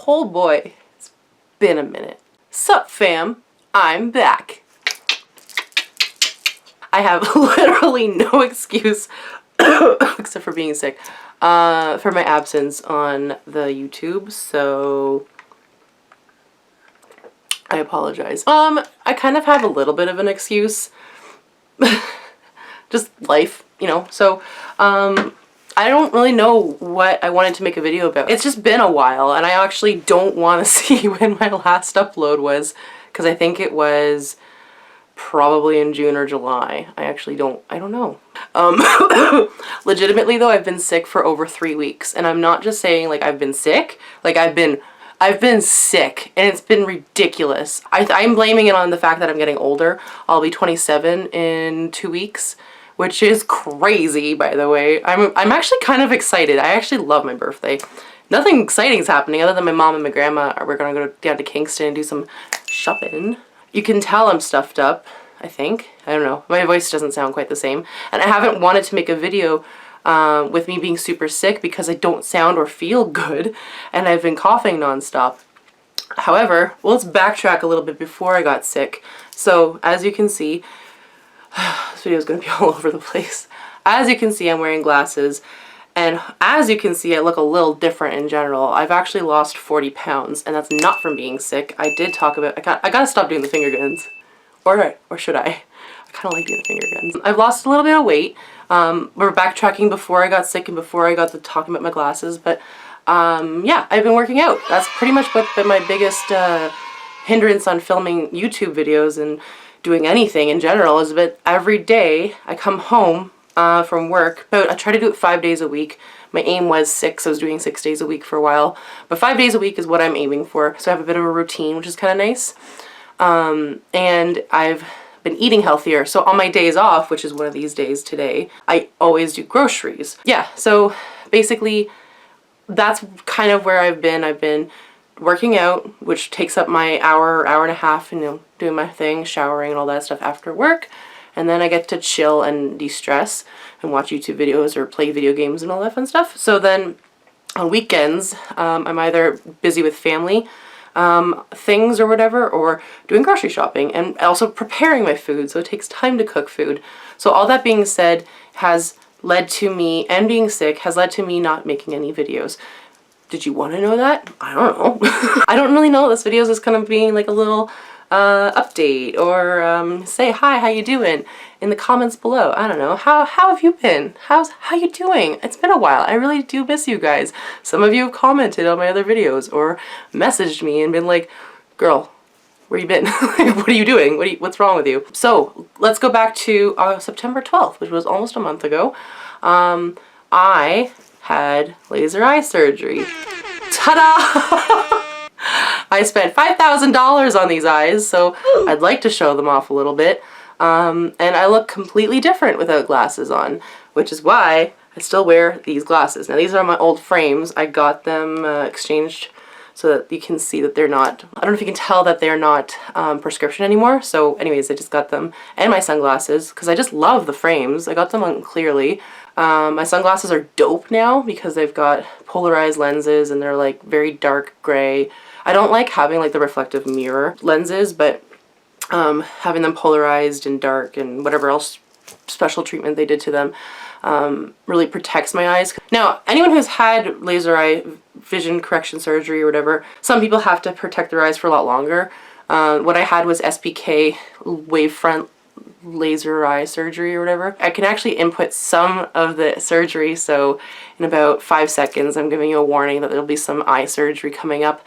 Oh boy, it's been a minute. Sup fam, I'm back. I have literally no excuse except for being sick for my absence on the YouTube, so I apologize. I kind of have a little bit of an excuse. Just life, you know, so I don't really know what I wanted to make a video about. It's just been a while, and I actually don't want to see when my last upload was, because I think it was probably in June or July. I don't know. Legitimately though, I've been sick for over 3 weeks, and I'm not just saying like I've been sick, like I've been sick, and it's been ridiculous. I'm blaming it on the fact that I'm getting older. I'll be 27 in 2 weeks, which is crazy, by the way. I'm actually kind of excited. I actually love my birthday. Nothing exciting is happening other than my mom and my grandma we're gonna go down to Kingston and do some shopping. You can tell I'm stuffed up, I think. I don't know. My voice doesn't sound quite the same. And I haven't wanted to make a video with me being super sick because I don't sound or feel good, and I've been coughing nonstop. However, well, let's backtrack a little bit before I got sick. So, as you can see, this video is going to be all over the place. As you can see, I'm wearing glasses, and as you can see, I look a little different in general. I've actually lost 40 pounds, and that's not from being sick. I did talk about, I gotta stop doing the finger guns. Or should I? I kind of like doing the finger guns. I've lost a little bit of weight. We're backtracking before I got sick and before I got to talking about my glasses, but yeah, I've been working out. That's pretty much what's been my biggest hindrance on filming YouTube videos and doing anything in general, is that every day I come home from work, but I try to do it 5 days a week. My aim was 6, I was doing 6 days a week for a while, but 5 days a week is what I'm aiming for, so I have a bit of a routine, which is kind of nice. And I've been eating healthier, so on my days off, which is one of these days today, I always do groceries. Yeah, so basically that's kind of where I've been working out, which takes up my hour and a half, you know, doing my thing, showering and all that stuff after work, and then I get to chill and de-stress and watch YouTube videos or play video games and all that fun stuff. So then on weekends, I'm either busy with family things or whatever, or doing grocery shopping and also preparing my food, so it takes time to cook food. So all that being said has led to me, and being sick has led to me not making any videos. Did you want to know that? I don't know. I don't really know. This video is just kind of being like a little update, or say hi, how you doing in the comments below. I don't know. How have you been? How you doing? It's been a while. I really do miss you guys. Some of you have commented on my other videos or messaged me and been like, girl, where you been? What are you doing? What's wrong with you? So let's go back to September 12th, which was almost a month ago. I had laser eye surgery. Ta-da! I spent $5,000 on these eyes, so I'd like to show them off a little bit. And I look completely different without glasses on, which is why I still wear these glasses. Now, these are my old frames. I got them exchanged so that you can see that they're not, I don't know if you can tell that they're not prescription anymore. So anyways, I just got them, and my sunglasses, because I just love the frames. I got them on clearly. My sunglasses are dope now because they've got polarized lenses and they're like very dark gray. I don't like having like the reflective mirror lenses, but having them polarized and dark and whatever else special treatment they did to them really protects my eyes. Now, anyone who's had laser eye vision correction surgery or whatever, some people have to protect their eyes for a lot longer. What I had was SPK wavefront laser eye surgery or whatever. I can actually input some of the surgery, so in about 5 seconds I'm giving you a warning that there'll be some eye surgery coming up.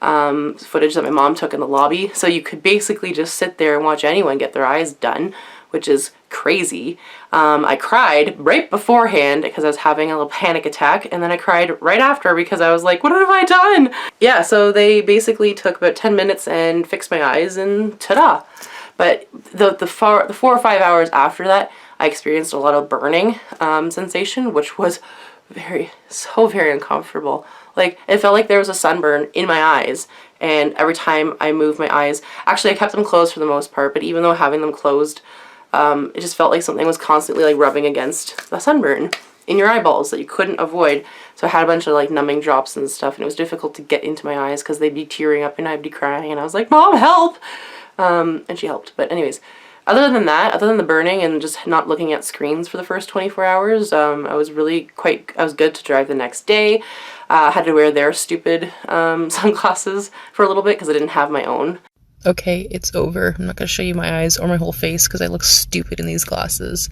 Footage that my mom took in the lobby, so you could basically just sit there and watch anyone get their eyes done, which is crazy. I cried right beforehand because I was having a little panic attack, and then I cried right after because I was like, what have I done? Yeah, so they basically took about 10 minutes and fixed my eyes, and ta-da! But the 4 or 5 hours after that, I experienced a lot of burning sensation, which was very uncomfortable. Like, it felt like there was a sunburn in my eyes, and every time I moved my eyes, actually I kept them closed for the most part, but even though having them closed, it just felt like something was constantly like rubbing against the sunburn in your eyeballs that you couldn't avoid. So I had a bunch of like numbing drops and stuff, and it was difficult to get into my eyes because they'd be tearing up and I'd be crying, and I was like, Mom, help! And she helped. But anyways, other than that, other than the burning and just not looking at screens for the first 24 hours, I was good to drive the next day. Had to wear their stupid sunglasses for a little bit because I didn't have my own. Okay, it's over. I'm not going to show you my eyes or my whole face because I look stupid in these glasses.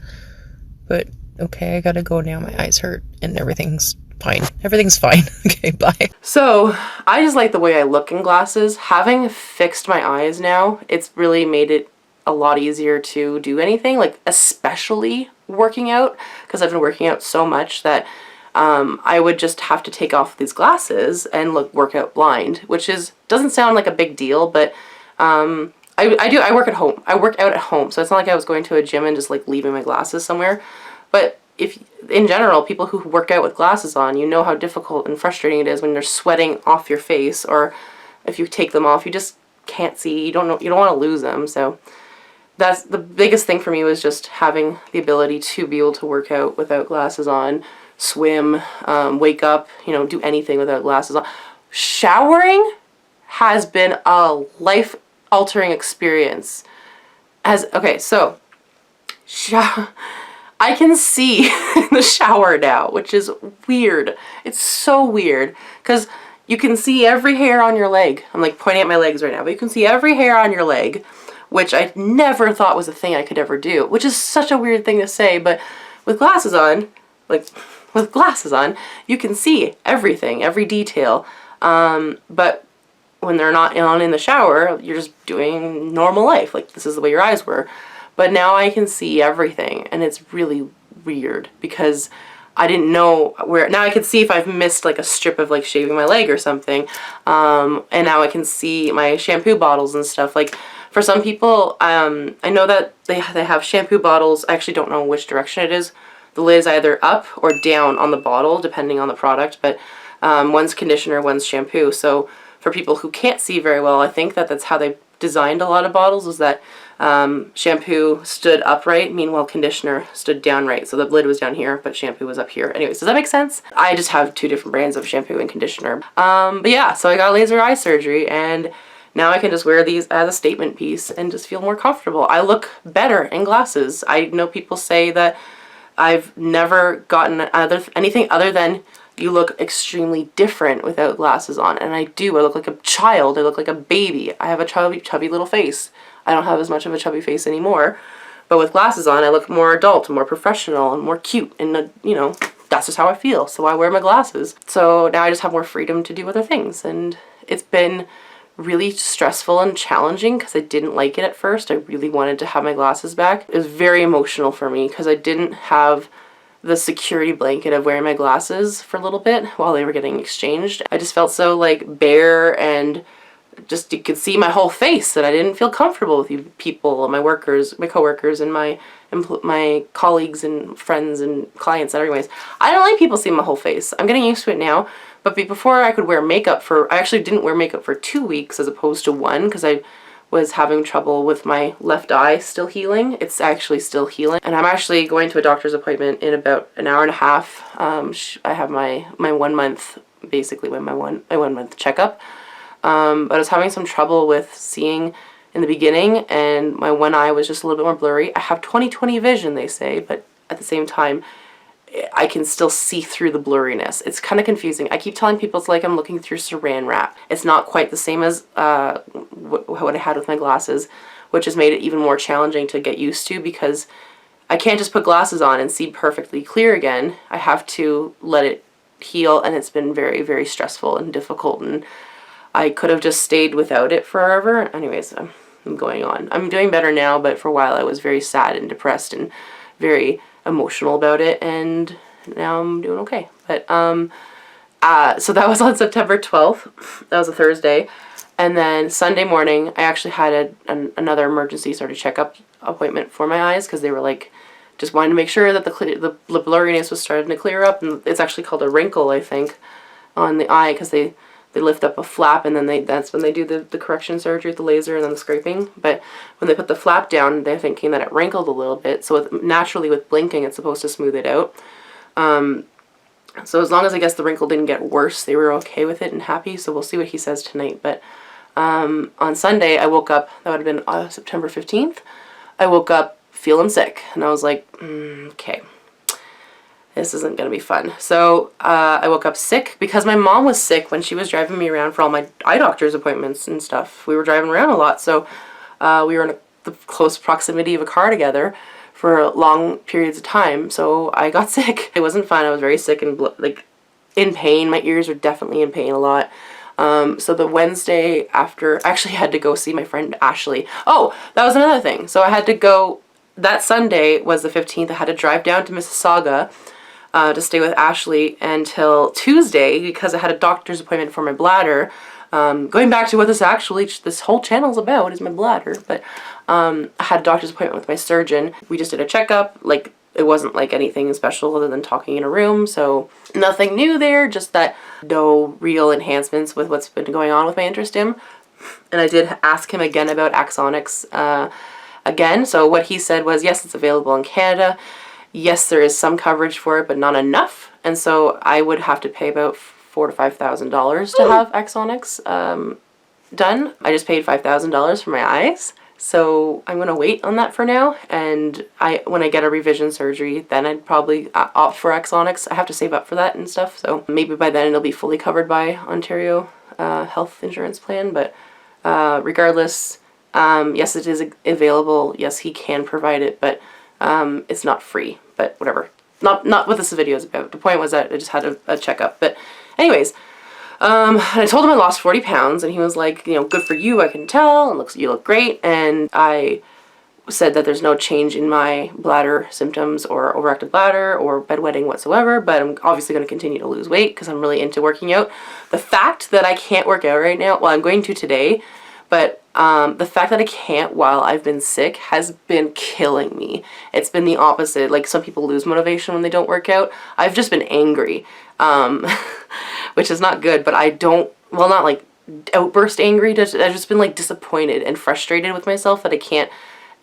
But, okay, I gotta go now. My eyes hurt and everything's fine. Everything's fine. Okay, bye. So, I just like the way I look in glasses. Having fixed my eyes now, it's really made it a lot easier to do anything, like especially working out, because I've been working out so much that I would just have to take off these glasses and work out blind, which doesn't sound like a big deal, but I work at home. I work out at home, so it's not like I was going to a gym and just like leaving my glasses somewhere. But if, in general, people who work out with glasses on, you know how difficult and frustrating it is when you're sweating off your face, or if you take them off, you just can't see. You don't want to lose them. So that's the biggest thing for me, was just having the ability to be able to work out without glasses on, swim, wake up, do anything without glasses on. Showering has been a life-altering experience. Okay, so I can see in the shower now, which is weird. It's so weird because you can see every hair on your leg. I'm like pointing at my legs right now, but you can see every hair on your leg, which I never thought was a thing I could ever do, which is such a weird thing to say, but with glasses on, you can see everything, every detail. But when they're not on in the shower, you're just doing normal life. Like, this is the way your eyes were. But now I can see everything, and it's really weird because I didn't know where. Now I can see if I've missed like a strip of like shaving my leg or something. And now I can see my shampoo bottles and stuff. Like, for some people, I know that they have shampoo bottles. I actually don't know which direction it is. The lid is either up or down on the bottle, depending on the product. But one's conditioner, one's shampoo. So for people who can't see very well, I think that's how they designed a lot of bottles, is that shampoo stood upright, meanwhile conditioner stood downright. So the lid was down here, but shampoo was up here. Anyways, does that make sense? I just have two different brands of shampoo and conditioner. But yeah, so I got laser eye surgery, and now I can just wear these as a statement piece and just feel more comfortable. I look better in glasses. I know people say that I've never gotten anything other than you look extremely different without glasses on. And I do. I look like a child. I look like a baby. I have a chubby little face. I don't have as much of a chubby face anymore. But with glasses on, I look more adult and more professional and more cute. And, that's just how I feel. So I wear my glasses. So now I just have more freedom to do other things. And it's been really stressful and challenging because I didn't like it at first. I really wanted to have my glasses back. It was very emotional for me because I didn't have the security blanket of wearing my glasses for a little bit while they were getting exchanged. I just felt so like bare, and just you could see my whole face, that I didn't feel comfortable with you people, my workers, my coworkers, and my colleagues and friends and clients. And anyways, I don't like people seeing my whole face. I'm getting used to it now. But before I could wear makeup I actually didn't wear makeup for 2 weeks as opposed to 1, because I was having trouble with my left eye still healing. It's actually still healing. And I'm actually going to a doctor's appointment in about an hour and a half. I have my 1 month, basically my 1 month checkup. But I was having some trouble with seeing in the beginning, and my one eye was just a little bit more blurry. I have 20/20 vision, they say, but at the same time, I can still see through the blurriness. It's kind of confusing. I keep telling people it's like I'm looking through saran wrap. It's not quite the same as what I had with my glasses, which has made it even more challenging to get used to, because I can't just put glasses on and see perfectly clear again. I have to let it heal, and it's been very, very stressful and difficult, and I could have just stayed without it forever. Anyways, I'm going on. I'm doing better now, but for a while I was very sad and depressed and very emotional about it, and now I'm doing okay. But so that was on September 12th. That was a Thursday. And then Sunday morning, I actually had another emergency sort of checkup appointment for my eyes, because they were like, just wanted to make sure that the blurriness was starting to clear up. And it's actually called a wrinkle, I think, on the eye, because they lift up a flap, and then that's when they do the correction surgery with the laser and then the scraping. But when they put the flap down, they're thinking that it wrinkled a little bit. So naturally with blinking, it's supposed to smooth it out. So as long as I guess the wrinkle didn't get worse, they were okay with it and happy. So we'll see what he says tonight. But on Sunday, I woke up, that would have been September 15th. I woke up feeling sick, and I was like, okay, this isn't going to be fun. So I woke up sick because my mom was sick when she was driving me around for all my eye doctor's appointments and stuff. We were driving around a lot, so we were in the close proximity of a car together for long periods of time, so I got sick. It wasn't fun. I was very sick and like in pain. My ears were definitely in pain a lot. So the Wednesday after, I actually had to go see my friend Ashley. Oh, that was another thing. So I had to go, that Sunday was the 15th. I had to drive down to Mississauga to stay with Ashley until Tuesday because I had a doctor's appointment for my bladder. Going back to what this whole channel is about is my bladder, but I had a doctor's appointment with my surgeon. We just did a checkup. Like, it wasn't like anything special other than talking in a room, so nothing new there, just that no real enhancements with what's been going on with my interstim. And I did ask him again about axonics again. So what he said was, yes, it's available in Canada. Yes, there is some coverage for it, but not enough. And so I would have to pay about $4,000 to $5,000 to have axonics done. I just paid $5,000 for my eyes. So I'm going to wait on that for now. And when I get a revision surgery, then I'd probably opt for axonics. I have to save up for that and stuff. So maybe by then it'll be fully covered by Ontario health insurance plan. But regardless, yes, it is available. Yes, he can provide it, but it's not free, but whatever. Not what this video is about. The point was that I just had a checkup. But anyways, and I told him I lost 40 pounds, and he was like, you know, good for you, I can tell, and you look great. And I said that there's no change in my bladder symptoms or overactive bladder or bedwetting whatsoever, but I'm obviously going to continue to lose weight because I'm really into working out. The fact that I can't work out right now, well, I'm going to today, but the fact that I can't while I've been sick has been killing me. It's been the opposite. Like, some people lose motivation when they don't work out. I've just been angry, which is not good, but I don't, well, not like outburst angry. I've just been like disappointed and frustrated with myself that I can't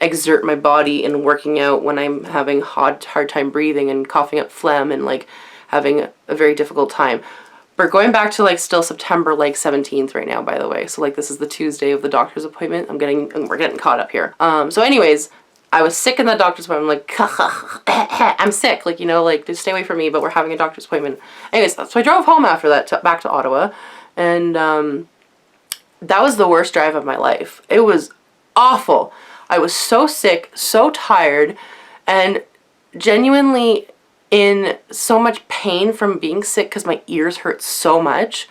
exert my body in working out when I'm having hard time breathing and coughing up phlegm and like having a very difficult time. We're going back to like still September like 17th right now, by the way. So like this is the Tuesday of the doctor's appointment. We're getting caught up here. So anyways, I was sick in that doctor's appointment. I'm like, I'm sick. Like, you know, like, just stay away from me, but we're having a doctor's appointment. Anyways, so I drove home after that back to Ottawa. And that was the worst drive of my life. It was awful. I was so sick, so tired, and genuinely in so much pain from being sick because my ears hurt so much.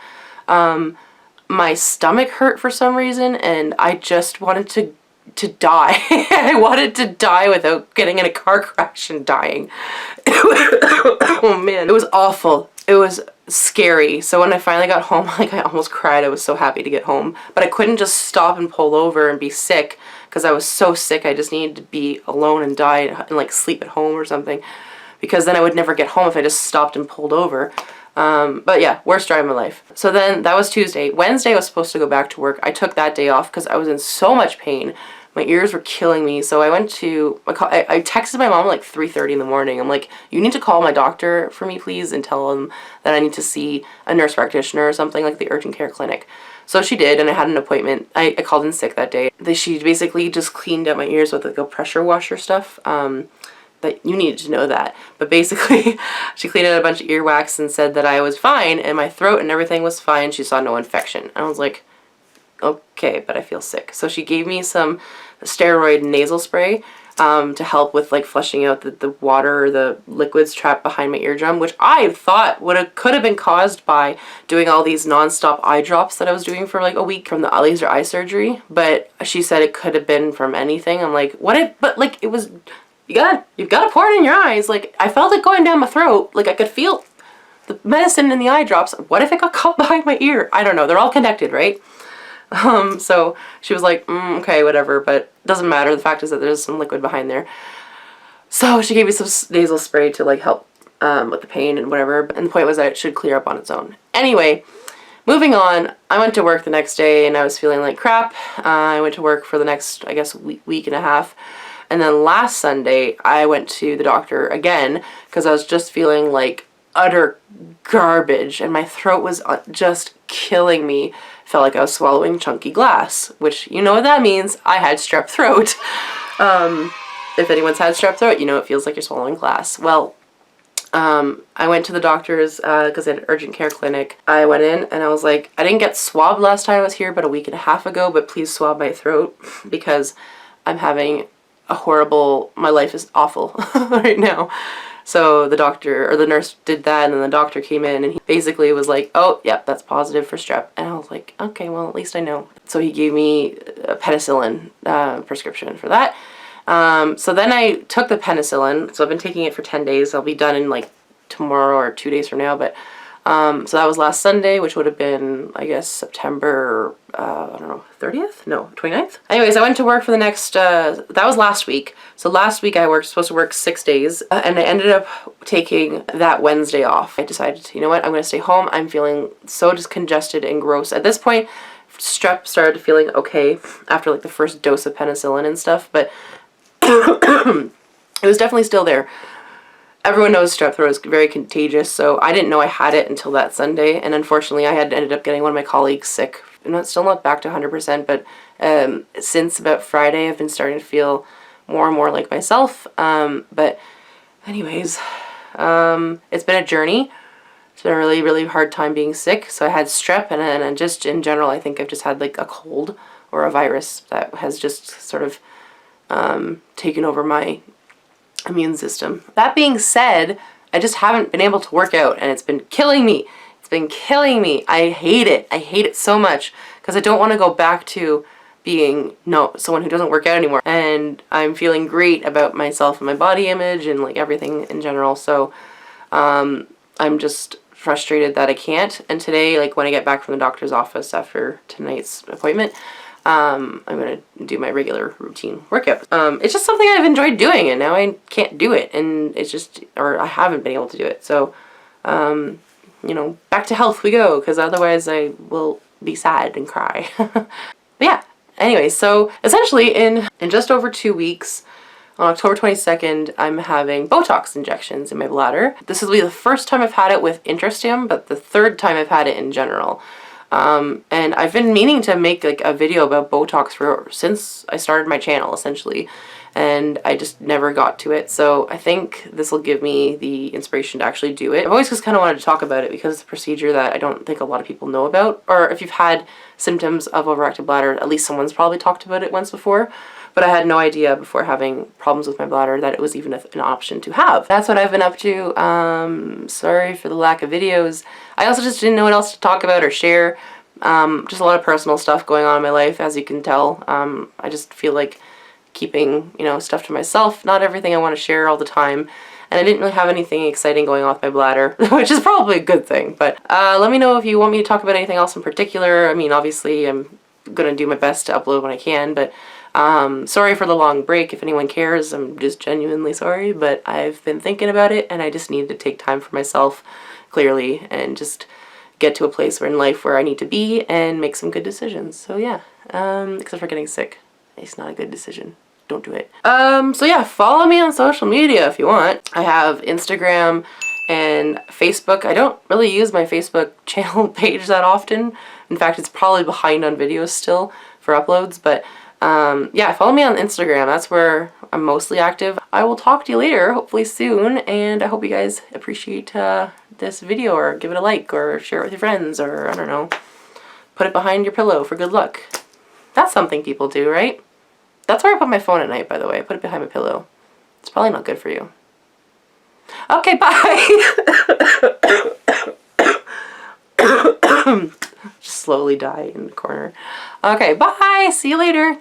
My stomach hurt for some reason, and I just wanted to die. I wanted to die without getting in a car crash and dying. Oh man, it was awful. It was scary. So when I finally got home, like, I almost cried. I was so happy to get home, but I couldn't just stop and pull over and be sick because I was so sick. I just needed to be alone and die and like sleep at home or something, because then I would never get home if I just stopped and pulled over. But yeah, worst drive of my life. So then that was Tuesday. Wednesday I was supposed to go back to work. I took that day off because I was in so much pain. My ears were killing me. So I went to, I texted my mom like 3:30 in the morning. I'm like, you need to call my doctor for me, please, and tell him that I need to see a nurse practitioner or something, like the urgent care clinic. So she did, and I had an appointment. I called in sick that day. She basically just cleaned out my ears with like a pressure washer stuff. But you needed to know that. But basically, she cleaned out a bunch of earwax and said that I was fine, and my throat and everything was fine. She saw no infection. I was like, okay, but I feel sick. So she gave me some steroid nasal spray to help with like flushing out the water or the liquids trapped behind my eardrum, which I thought could have been caused by doing all these nonstop eye drops that I was doing for like a week from the laser eye surgery. But she said it could have been from anything. I'm like, but like, it was, you've got to pour it in your eyes. Like, I felt it going down my throat. Like, I could feel the medicine in the eye drops. What if it got caught behind my ear? I don't know. They're all connected, right? So she was like, okay, whatever, but doesn't matter. The fact is that there's some liquid behind there. So she gave me some nasal spray to like help with the pain and whatever. And the point was that it should clear up on its own. Anyway, moving on, I went to work the next day and I was feeling like crap. I went to work for the next, I guess, week and a half. And then last Sunday, I went to the doctor again because I was just feeling like utter garbage, and my throat was just killing me. Felt like I was swallowing chunky glass, which you know what that means. I had strep throat. If anyone's had strep throat, you know it feels like you're swallowing glass. Well, I went to the doctor's because I had an urgent care clinic. I went in and I was like, I didn't get swabbed last time I was here, but a week and a half ago, but please swab my throat because I'm having a horrible, my life is awful right now. So the doctor, or the nurse did that, and then the doctor came in and he basically was like, oh, yep, that's positive for strep. And I was like, okay, well, at least I know. So he gave me a penicillin prescription for that. So then I took the penicillin. So I've been taking it for 10 days. I'll be done in like tomorrow or 2 days from now. But so that was last Sunday, which would have been, I guess, September, I don't know, 30th? No, 29th? Anyways, I went to work for the next, that was last week. So last week I supposed to work 6 days, and I ended up taking that Wednesday off. I decided, you know what, I'm going to stay home. I'm feeling so just congested and gross. At this point, strep started feeling okay after like the first dose of penicillin and stuff, but it was definitely still there. Everyone knows strep throat is very contagious, so I didn't know I had it until that Sunday, and unfortunately I had ended up getting one of my colleagues sick. I'm still not back to 100%, but since about Friday I've been starting to feel more and more like myself. But anyways, it's been a journey. It's been a really, really hard time being sick. So I had strep, and just in general, I think I've just had like a cold or a virus that has just sort of taken over my immune system. That being said, I just haven't been able to work out, and it's been killing me. It's been killing me. I hate it. I hate it so much because I don't want to go back to being someone who doesn't work out anymore. And I'm feeling great about myself and my body image and like everything in general. So I'm just frustrated that I can't. And today, like when I get back from the doctor's office after tonight's appointment, I'm going to do my regular routine workout. It's just something I've enjoyed doing, and now I can't do it, and it's just, or I haven't been able to do it. So, you know, back to health we go, because otherwise I will be sad and cry. But yeah, anyway, so essentially in just over 2 weeks, on October 22nd, I'm having Botox injections in my bladder. This will be the first time I've had it with Intrastim, but the third time I've had it in general. And I've been meaning to make like a video about Botox since I started my channel, essentially, and I just never got to it. So I think this will give me the inspiration to actually do it. I've always just kind of wanted to talk about it because it's a procedure that I don't think a lot of people know about, or if you've had symptoms of overactive bladder, at least someone's probably talked about it once before. But I had no idea before having problems with my bladder that it was even an option to have. That's what I've been up to. Sorry for the lack of videos. I also just didn't know what else to talk about or share. Just a lot of personal stuff going on in my life, as you can tell. I just feel like keeping, you know, stuff to myself. Not everything I want to share all the time. And I didn't really have anything exciting going on with my bladder, which is probably a good thing. But let me know if you want me to talk about anything else in particular. I mean, obviously, I'm going to do my best to upload when I can, but sorry for the long break. If anyone cares, I'm just genuinely sorry, but I've been thinking about it, and I just need to take time for myself, clearly, and just get to a place in life where I need to be and make some good decisions. So yeah, except for getting sick. It's not a good decision. Don't do it. So yeah, follow me on social media if you want. I have Instagram and Facebook. I don't really use my Facebook channel page that often. In fact, it's probably behind on videos still for uploads, but yeah, follow me on Instagram. That's where I'm mostly active. I will talk to you later, hopefully soon, and I hope you guys appreciate this video, or give it a like, or share it with your friends, or I don't know, put it behind your pillow for good luck. That's something people do, right? That's where I put my phone at night, by the way. I put it behind my pillow. It's probably not good for you. Okay, bye! Just slowly die in the corner. Okay, bye! See you later!